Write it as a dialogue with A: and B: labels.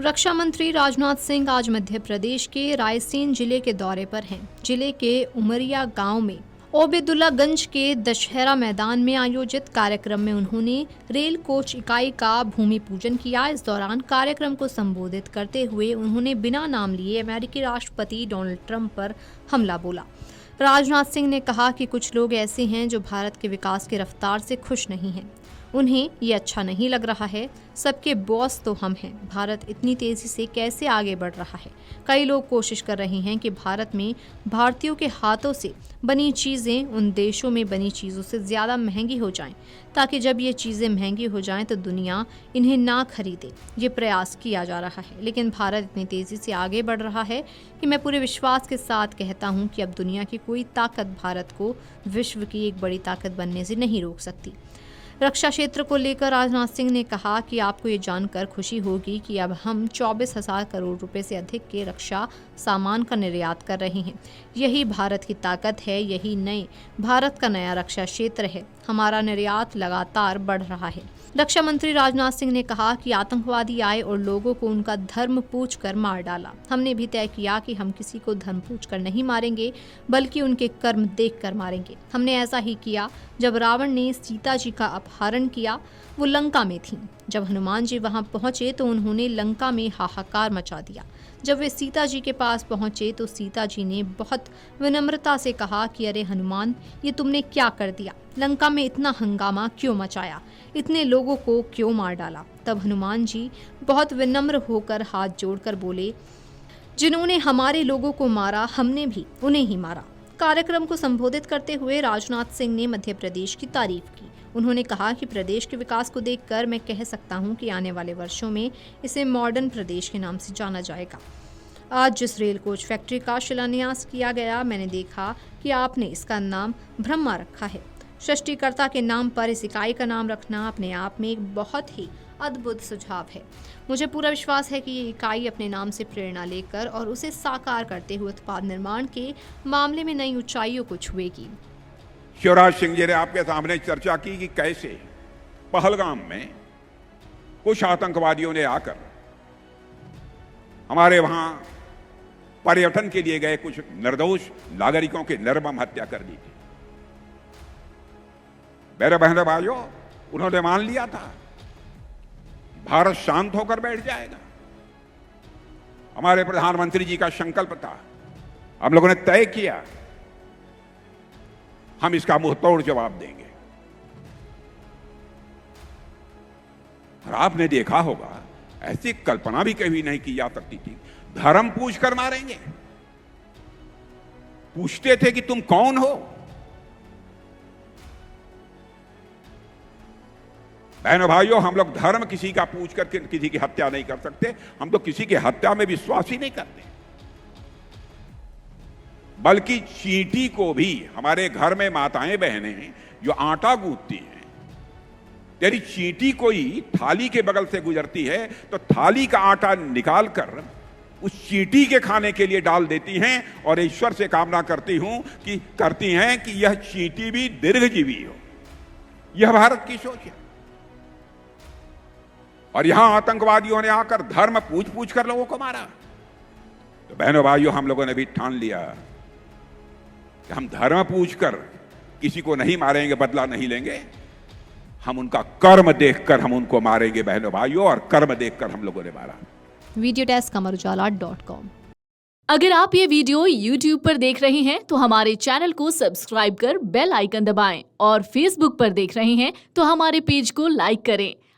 A: रक्षा मंत्री राजनाथ सिंह आज मध्य प्रदेश के रायसेन जिले के दौरे पर हैं। जिले के उमरिया गांव में ओबेदुल्लागंज के दशहरा मैदान में आयोजित कार्यक्रम में उन्होंने रेल कोच इकाई का भूमि पूजन किया। इस दौरान कार्यक्रम को संबोधित करते हुए उन्होंने बिना नाम लिए अमेरिकी राष्ट्रपति डोनाल्ड ट्रंप पर हमला बोला। राजनाथ सिंह ने कहा कि कुछ लोग ऐसे हैं जो भारत के विकास की रफ्तार से खुश नहीं हैं। उन्हें ये अच्छा नहीं लग रहा है। सबके बॉस तो हम हैं। भारत इतनी तेजी से कैसे आगे बढ़ रहा है? कई लोग कोशिश कर रहे हैं कि भारत में भारतीयों के हाथों से बनी चीज़ें उन देशों में बनी चीज़ों से ज़्यादा महंगी हो जाएं, ताकि जब ये चीज़ें महंगी हो जाएं तो दुनिया इन्हें ना खरीदे। ये प्रयास किया जा रहा है, लेकिन भारत इतनी तेज़ी से आगे बढ़ रहा है कि मैं पूरे विश्वास के साथ कहता हूँ कि अब दुनिया की कोई ताकत भारत को विश्व की एक बड़ी ताकत बनने से नहीं रोक सकती। रक्षा क्षेत्र को लेकर राजनाथ सिंह ने कहा कि आपको ये जानकर खुशी होगी कि अब हम 24,000 करोड़ रुपए से अधिक के रक्षा सामान का निर्यात कर रहे हैं। यही भारत की ताकत है, यही नए भारत का नया रक्षा क्षेत्र है। हमारा निर्यात लगातार बढ़ रहा है। रक्षा मंत्री राजनाथ सिंह ने कहा कि आतंकवादी आए और लोगों को उनका धर्म पूछकर मार डाला। हमने भी तय किया कि हम किसी को धर्म पूछकर नहीं मारेंगे, बल्कि उनके कर्म देखकर मारेंगे। हमने ऐसा ही किया जब रावण ने सीता जी का अपहरण किया। वो लंका में थीं। जब हनुमान जी वहां पहुंचे तो उन्होंने लंका में हाहाकार मचा दिया। जब वे सीता जी के पास पहुंचे तो सीता जी ने बहुत विनम्रता से कहा कि अरे हनुमान, ये तुमने क्या कर दिया? लंका में इतना हंगामा क्यों मचाया? इतने लोगों को क्यों मार डाला? तब हनुमान जी बहुत विनम्र होकर हाथ जोड़कर बोले, जिन्होंने हमारे लोगों को मारा, हमने भी उन्हें ही मारा। कार्यक्रम को संबोधित करते हुए राजनाथ सिंह ने मध्य प्रदेश की तारीफ की। उन्होंने कहा कि प्रदेश के विकास को देखकर मैं कह सकता हूं कि आने वाले वर्षों में इसे मॉडर्न प्रदेश के नाम से जाना जाएगा। आज जिस रेल कोच फैक्ट्री का शिलान्यास किया गया, मैंने देखा कि आपने इसका नाम ब्रह्मा रखा है। सृष्टिकर्ता के नाम पर इस इकाई का नाम रखना अपने आप में एक बहुत ही अद्भुत सुझाव है। मुझे पूरा विश्वास है कि ये इकाई अपने नाम से प्रेरणा लेकर और उसे साकार करते हुए उत्पाद निर्माण के मामले में नई ऊंचाइयों को छुएगी।
B: शिवराज सिंह जी ने आपके सामने चर्चा की कि कैसे पहलगाम में कुछ आतंकवादियों ने आकर हमारे वहां पर्यटन के लिए गए कुछ निर्दोष नागरिकों की निर्मम हत्या कर दी थी। मेरे बहनों भाइयों, उन्होंने मान लिया था भारत शांत होकर बैठ जाएगा। हमारे प्रधानमंत्री जी का संकल्प था। हम लोगों ने तय किया हम इसका मुंहतोड़ जवाब देंगे। और आपने देखा होगा, ऐसी कल्पना भी कभी नहीं की जा सकती थी। धर्म पूछकर मारेंगे। पूछते थे कि तुम कौन हो? बहनों भाइयों, हम लोग धर्म किसी का पूछ कर किसी की हत्या नहीं कर सकते। हम तो किसी की हत्या में विश्वास ही नहीं करते। बल्कि चींटी को भी, हमारे घर में माताएं बहनें जो आटा गूंथती हैं, यदि चींटी कोई थाली के बगल से गुजरती है तो थाली का आटा निकालकर उस चींटी के खाने के लिए डाल देती हैं और ईश्वर से कामना करती हैं कि यह चींटी भी दीर्घजीवी हो। यह भारत की सोच है। और यहां आतंकवादियों ने आकर धर्म पूछ पूछ कर लोगों को मारा। तो बहनों भाइयों, हम लोगों ने भी ठान लिया कि हम धर्म पूछकर किसी को नहीं मारेंगे, बदला नहीं लेंगे। हम उनका कर्म देखकर हम उनको मारेंगे बहनों भाइयों, और कर्म देखकर हम लोगों ने मारा।
A: Video desk amarujala.com।
C: अगर आप ये वीडियो YouTube पर देख रहे हैं तो हमारे चैनल को सब्सक्राइब कर बेल आइकन दबाएं, और Facebook पर देख रहे हैं तो हमारे पेज को लाइक करें।